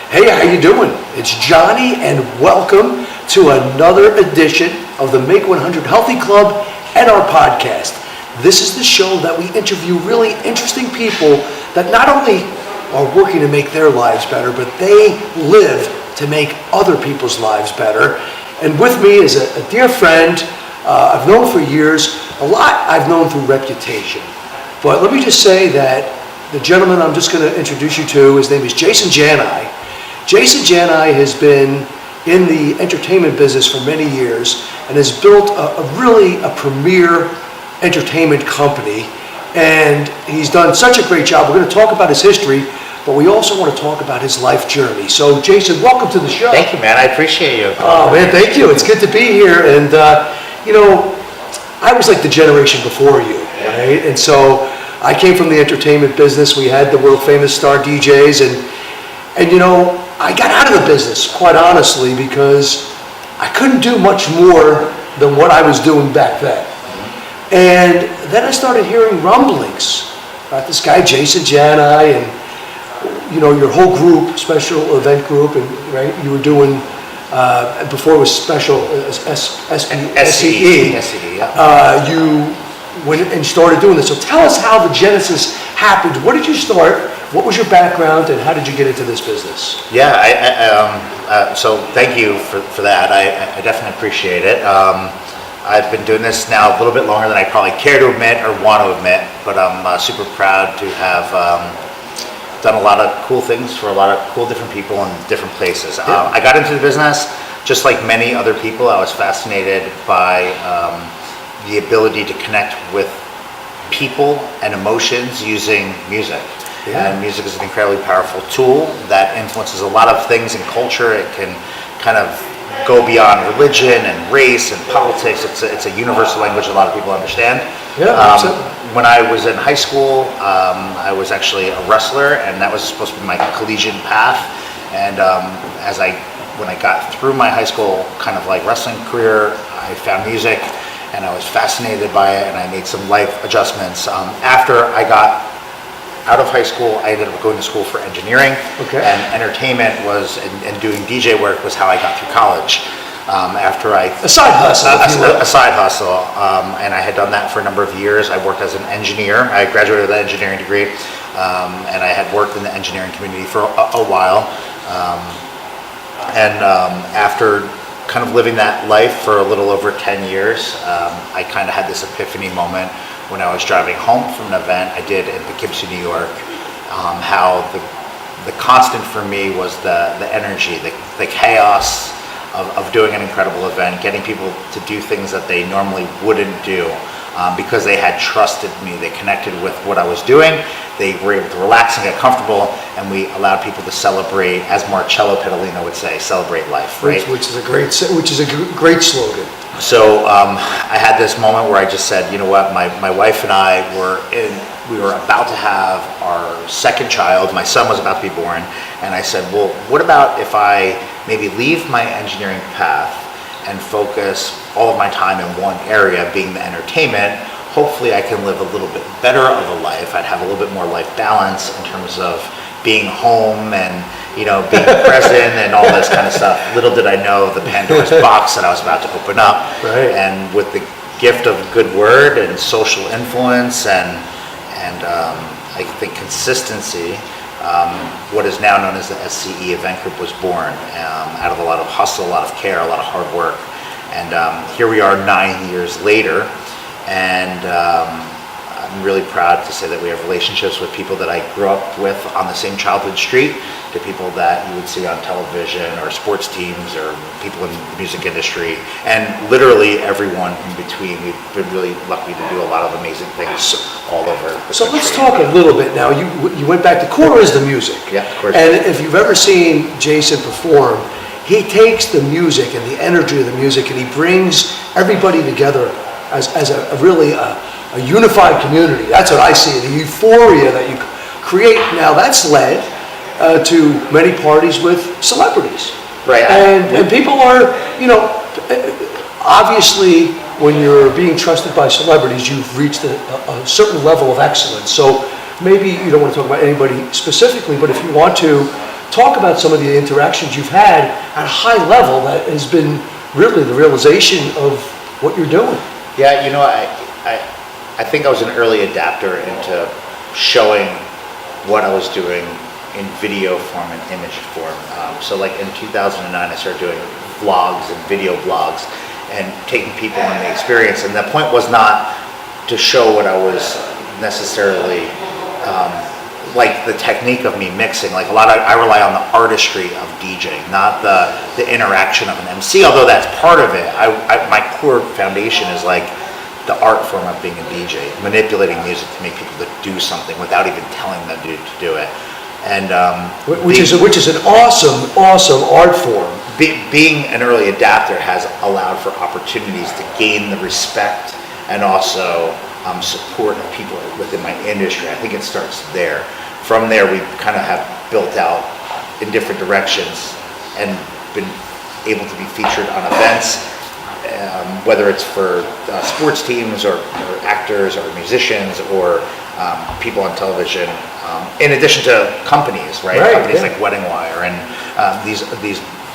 Hey, how you doing? It's Johnny, and welcome to another edition of the Make 100 Healthy Club and our podcast. This is the show that we interview really interesting people that not only are working to make their lives better, but they live to make other people's lives better. And with me is a dear friend I've known for years. A lot I've known through reputation. But let me just say that the gentleman I'm just going to introduce you to, his name is Jason Jani. Jason Jani has been in the entertainment business for many years and has built a premier entertainment company. And he's done such a great job. We're going to talk about his history, but we also want to talk about his life journey. So, Jason, welcome to the show. Thank you, man. I appreciate you. Oh, man, thank you. It's good to be here. And, I was like the generation before you, right? And so I came from the entertainment business. We had the world-famous star DJs. And I got out of the business, quite honestly, because I couldn't do much more than what I was doing back then. And then I started hearing rumblings about this guy, Jason Jani, and your whole group, Special Event Group, and right, you were doing before it was Special SCE. Yeah. You went and started doing this. So tell us how the genesis happened. What did you start? What was your background, and how did you get into this business? Yeah, so thank you for that. I definitely appreciate it. I've been doing this now a little bit longer than I probably care to admit or want to admit, but I'm super proud to have done a lot of cool things for a lot of cool different people in different places. Yeah. I got into the business just like many other people. I was fascinated by the ability to connect with people and emotions using music. Yeah. And music is an incredibly powerful tool that influences a lot of things in culture. It can kind of go beyond religion and race and politics. It's a universal language a lot of people understand. Yeah, when I was in high school, I was actually a wrestler, and that was supposed to be my collegiate path. And when I got through my high school kind of like wrestling career, I found music, and I was fascinated by it, and I made some life adjustments. After I got out of high school, I ended up going to school for engineering. Okay. And entertainment and doing DJ work was how I got through college. A side hustle. A side hustle, and I had done that for a number of years. I worked as an engineer. I graduated with an engineering degree, and I had worked in the engineering community for a while. After kind of living that life for a little over 10 years, I kind of had this epiphany moment when I was driving home from an event I did in Poughkeepsie, New York. How the constant for me was the energy, the chaos of doing an incredible event, getting people to do things that they normally wouldn't do because they had trusted me. They connected with what I was doing. They were able to relax and get comfortable, and we allowed people to celebrate, as Marcello Pedalino would say, celebrate life, right? Which is a great slogan. So I had this moment where I just said, you know what, my wife and I we were about to have our second child. My son was about to be born, and I said, well, what about if I maybe leave my engineering path and focus all of my time in one area, being the entertainment? Hopefully I can live a little bit better of a life. I'd have a little bit more life balance in terms of being home and being present and all this kind of stuff. Little did I know the Pandora's box that I was about to open up. Right. And with the gift of good word and social influence and I think consistency, what is now known as the SCE Event Group was born out of a lot of hustle, a lot of care, a lot of hard work. And here we are 9 years later, and I'm really proud to say that we have relationships with people that I grew up with on the same childhood street, to people that you would see on television or sports teams or people in the music industry, and literally everyone in between. We've been really lucky to do a lot of amazing things all over the So country. let's talk a little bit now. You went back to core is the music. Yeah, of course. And if you've ever seen Jason perform, he takes the music and the energy of the music and he brings everybody together as a really unified community. That's what I see, the euphoria that you create. Now that's led to many parties with celebrities. Right. And people are, obviously when you're being trusted by celebrities, you've reached a certain level of excellence. So maybe you don't want to talk about anybody specifically, but if you want to, talk about some of the interactions you've had at a high level that has been really the realization of what you're doing. Yeah, I think I was an early adapter into showing what I was doing in video form and image form. So like in 2009, I started doing vlogs and video blogs and taking people on the experience. And the point was not to show what I was necessarily, like the technique of me mixing. Like I rely on the artistry of DJing, not the interaction of an MC, although that's part of it. My core foundation is like the art form of being a DJ, manipulating music to make people to do something without even telling them to do it. And which is an awesome art form. Being an early adapter has allowed for opportunities to gain the respect and also support of people within my industry. I think it starts there. From there, we kind of have built out in different directions and been able to be featured on events, whether it's for sports teams or actors or musicians or people on television, in addition to companies, right? Companies like Wedding Wire and these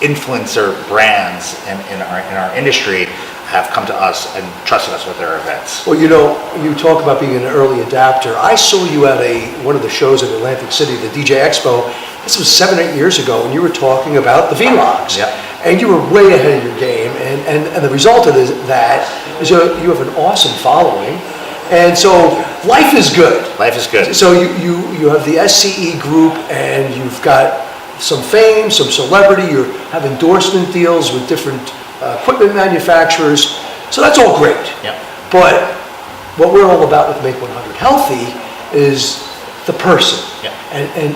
influencer brands in our industry have come to us and trusted us with their events. Well, you talk about being an early adapter. I saw you at one of the shows in Atlantic City, the DJ Expo. This was 7 or 8 years ago, and you were talking about the vlogs. Yep. And you were way ahead of your game, and the result of that is you have an awesome following. And so life is good. Life is good. So you have the SCE group, and you've got some fame, some celebrity. You have endorsement deals with different equipment manufacturers. So that's all great. Yep. But what we're all about with Make 100 Healthy is the person. Yep.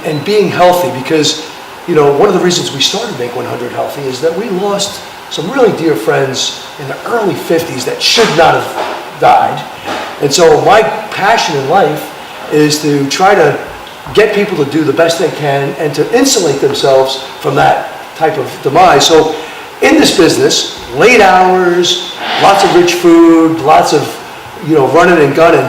And being healthy, because one of the reasons we started Make 100 Healthy is that we lost some really dear friends in the early 50s that should not have died. And so my passion in life is to try to get people to do the best they can and to insulate themselves from that type of demise. So in this business, late hours, lots of rich food, lots of running and gunning,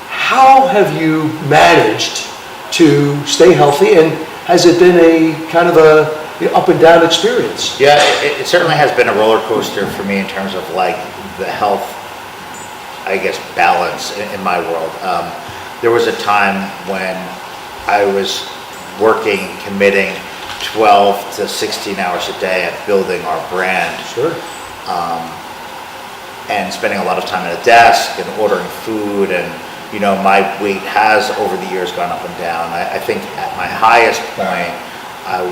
how have you managed to stay healthy, and has it been a kind of a up and down experience? Yeah, it certainly has been a roller coaster for me in terms of like the health, I guess, balance in my world. There was a time when I was working, committing 12 to 16 hours a day at building our brand. Sure. And spending a lot of time at a desk and ordering food, and my weight has over the years gone up and down. I think at my highest point, I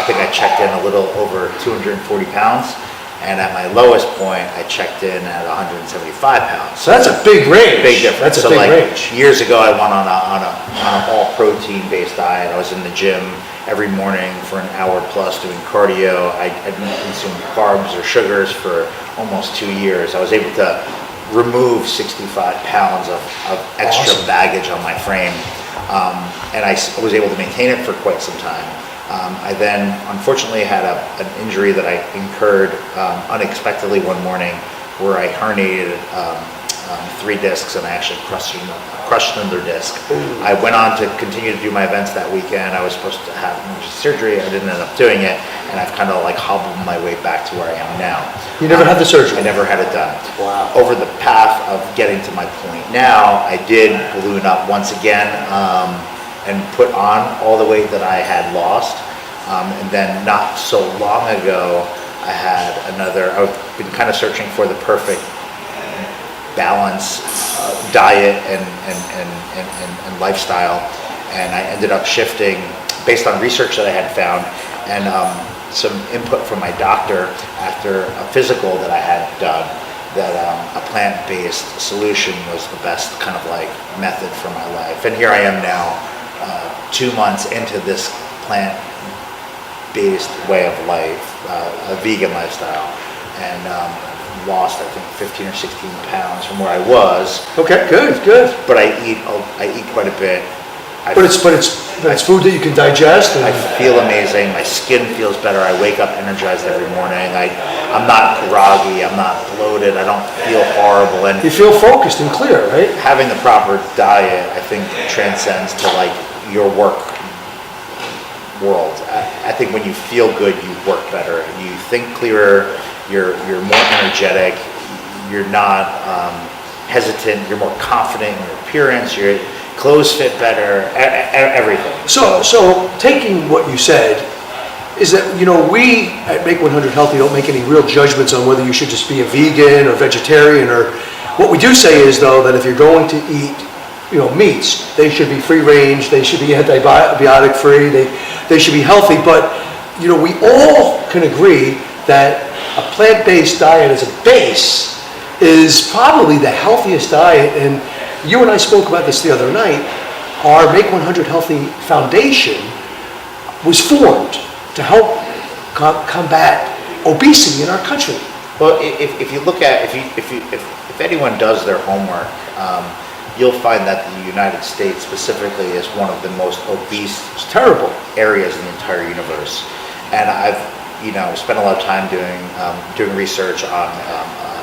think I checked in a little over 240 pounds. And at my lowest point, I checked in at 175 pounds. So that's a big range. Big difference. That's a big range. Years ago, I went on an all protein based diet. I was in the gym every morning for an hour plus doing cardio. I didn't consume carbs or sugars for almost 2 years. I was able to remove 65 pounds of extra baggage on my frame, and I was able to maintain it for quite some time. I then unfortunately had an injury that I incurred unexpectedly one morning, where I herniated 3 discs, and I actually crushed another disc. Ooh. I went on to continue to do my events that weekend. I was supposed to have surgery. I didn't end up doing it, and I've kind of like hobbled my way back to where I am now. You never had the surgery? I never had it done. Wow. Over the path of getting to my point now, I did balloon up once again, and put on all the weight that I had lost. And then not so long ago, I've been kind of searching for the perfect balance, diet and lifestyle. And I ended up shifting based on research that I had found and some input from my doctor after a physical that I had done, that a plant-based solution was the best kind of like method for my life. And here I am now, 2 months into this plant-based way of life, a vegan lifestyle, and lost I think 15 or 16 pounds from where I was. Okay, good. But I eat quite a bit. But it's food that you can digest. And I feel amazing. My skin feels better. I wake up energized every morning. I'm not groggy. I'm not bloated. I don't feel horrible. And you feel focused and clear, right? having the proper diet, I think, transcends to like your work world. I think when you feel good, you work better, you think clearer, you're more energetic, you're not hesitant, you're more confident in your appearance, your clothes fit better, everything. So taking what you said, is that, we at Make 100 Healthy don't make any real judgments on whether you should just be a vegan or vegetarian, or what we do say is, though, that if you're going to eat, meats, they should be free range, they should be antibiotic free, they should be healthy, but, we all can agree that a plant-based diet as a base is probably the healthiest diet, and you and I spoke about this the other night. Our Make 100 Healthy Foundation was formed to help combat obesity in our country. Well, if you look at, if anyone does their homework, you'll find that the United States specifically is one of the most obese, terrible areas in the entire universe. And I've, spent a lot of time doing research on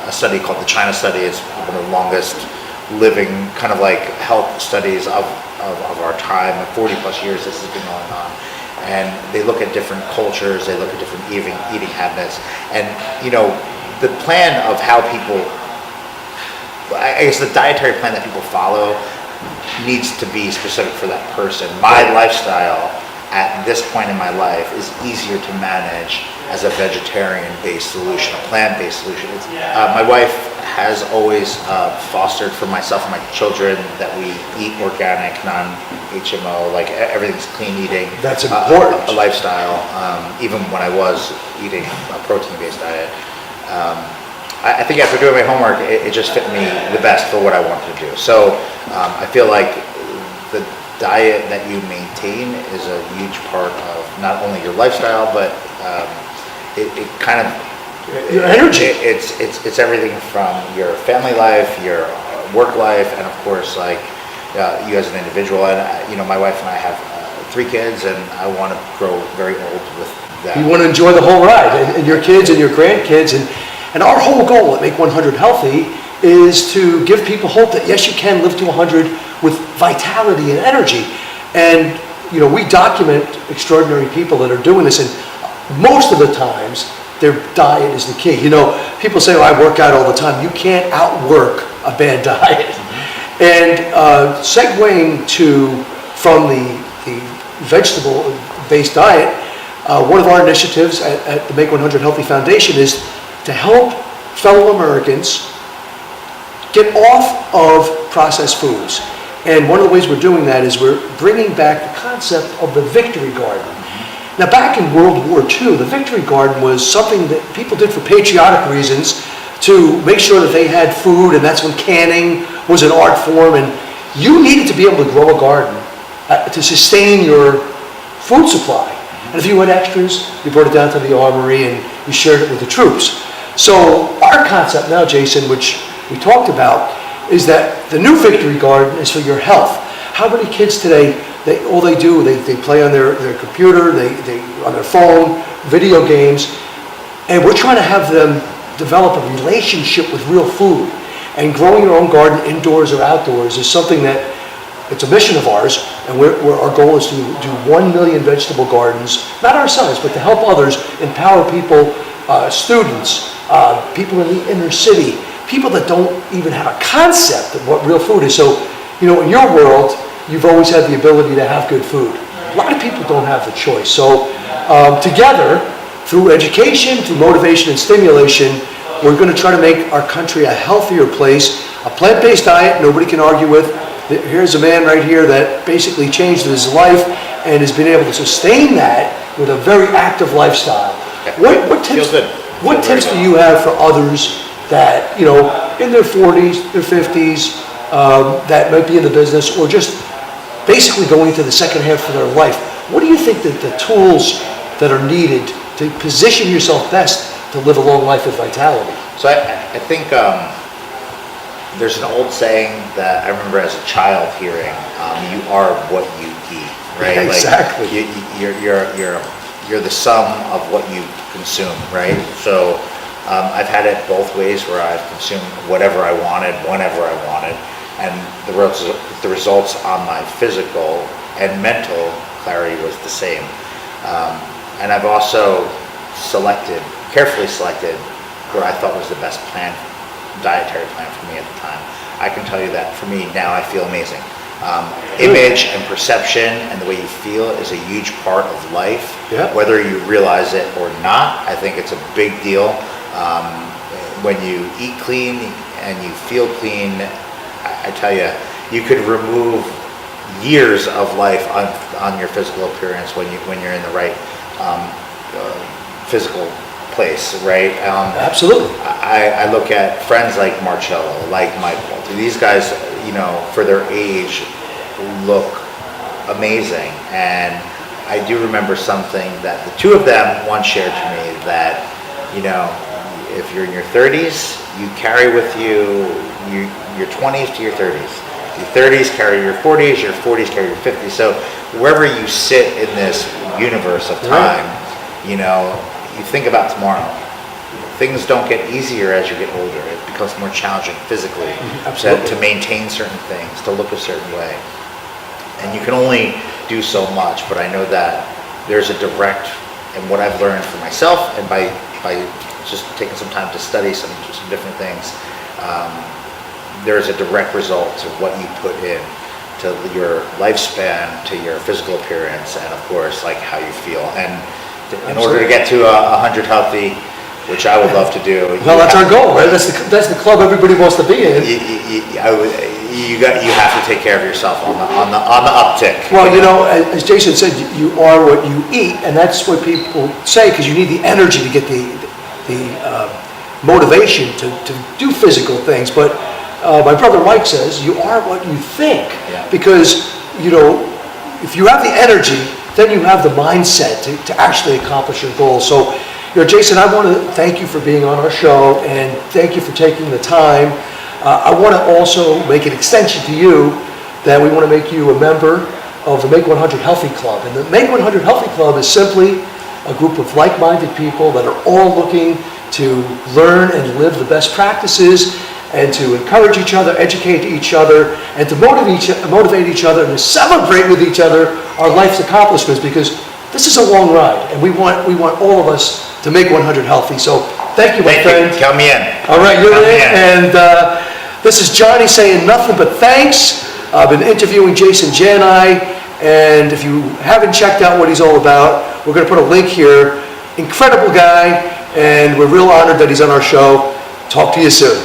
a study called the China study. It's one of the longest living kind of like health studies of our time. 40 plus years this has been going on. And they look at different cultures, they look at different eating habits, and the plan of how people, I guess the dietary plan that people follow needs to be specific for that person. My lifestyle at this point in my life is easier to manage as a vegetarian-based solution, a plant-based solution. My wife has always fostered for myself and my children that we eat organic, non-HMO, like everything's clean eating. That's important. A lifestyle, even when I was eating a protein-based diet. I think after doing my homework, it just fit me the best for what I wanted to do. So I feel like the diet that you maintain is a huge part of not only your lifestyle, but it kind of your energy. It's everything from your family life, your work life, and of course, like you as an individual. And my wife and I have 3 kids, and I want to grow very old with them. You want to enjoy the whole ride, and your kids and your grandkids, and our whole goal at Make 100 Healthy is to give people hope that yes, you can live to 100 with vitality and energy. And we document extraordinary people that are doing this, and most of the times their diet is the key. People say, I work out all the time. You can't outwork a bad diet. And segueing from the vegetable-based diet, one of our initiatives at the Make 100 Healthy Foundation is to help fellow Americans get off of processed foods. And one of the ways we're doing that is we're bringing back the concept of the Victory Garden. Now, back in World War II, the Victory Garden was something that people did for patriotic reasons to make sure that they had food, and that's when canning was an art form, and you needed to be able to grow a garden to sustain your food supply. And if you had extras, you brought it down to the armory and you shared it with the troops. So our concept now, Jason, which we talked about, is that the new Victory Garden is for your health. How many kids today, all they do, they play on their computer, they on their phone, video games, and we're trying to have them develop a relationship with real food. And growing your own garden, indoors or outdoors, is something that, it's a mission of ours, and our goal is to do 1 million vegetable gardens, not ourselves, but to help others, empower people, students, people in the inner city, people that don't even have a concept of what real food is. So, in your world, you've always had the ability to have good food. A lot of people don't have the choice. So, together, through education, through motivation and stimulation, we're going to try to make our country a healthier place. A plant-based diet, nobody can argue with. Here's a man right here that basically changed his life and has been able to sustain that with a very active lifestyle. What tips do you have for others that, in their 40s, their 50s, that might be in the business or just basically going into the second half of their life? What do you think that the tools that are needed to position yourself best to live a long life with vitality? So I think there's an old saying that I remember as a child hearing, you are what you eat, right? Yeah, exactly. Like you're the sum of what you consume, right? So I've had it both ways where I've consumed whatever I wanted, whenever I wanted, and the results on my physical and mental clarity was the same. And I've also carefully selected what I thought was the best dietary plan for me at the time. I can tell you that for me now I feel amazing. Image and perception and the way you feel is a huge part of life, whether you realize it or not. I think it's a big deal. When you eat clean and you feel clean, I tell you, you could remove years of life on your physical appearance when you're in the right physical place, right? Absolutely. I look at friends like Marcello, like Michael. These guys, for their age, look amazing. And I do remember something that the two of them once shared to me that, if you're in your 30s, you carry with you your 20s to your 30s. Your 30s carry your 40s, your 40s carry your 50s. So wherever you sit in this universe of time, you think about tomorrow. Things don't get easier as you get older. It becomes more challenging physically to maintain certain things, to look a certain way. And you can only do so much, but I know that there's a direct, and what I've learned for myself, and by just taking some time to study some different things, there's a direct result to what you put in, to your lifespan, to your physical appearance, and of course, like how you feel. And in order to get to 100 healthy, which I would love to do. Well, that's our goal, right? That's the club everybody wants to be in. You have to take care of yourself on the uptick. Well, as Jason said, you are what you eat, and that's what people say because you need the energy to get the motivation to do physical things. But my brother Mike says you are what you think, because if you have the energy, then you have the mindset to actually accomplish your goals. So, Jason, I want to thank you for being on our show, and thank you for taking the time. I want to also make an extension to you that we want to make you a member of the Make 100 Healthy Club. And the Make 100 Healthy Club is simply a group of like-minded people that are all looking to learn and live the best practices and to encourage each other, educate each other, and to motivate each other and to celebrate with each other our life's accomplishments, because this is a long ride, and we want all of us to make 100 healthy. So thank you, my friend. Count me in. All right, you're in. And this is Johnny saying nothing but thanks. I've been interviewing Jason Jani, and if you haven't checked out what he's all about, we're going to put a link here. Incredible guy, and we're real honored that he's on our show. Talk to you soon.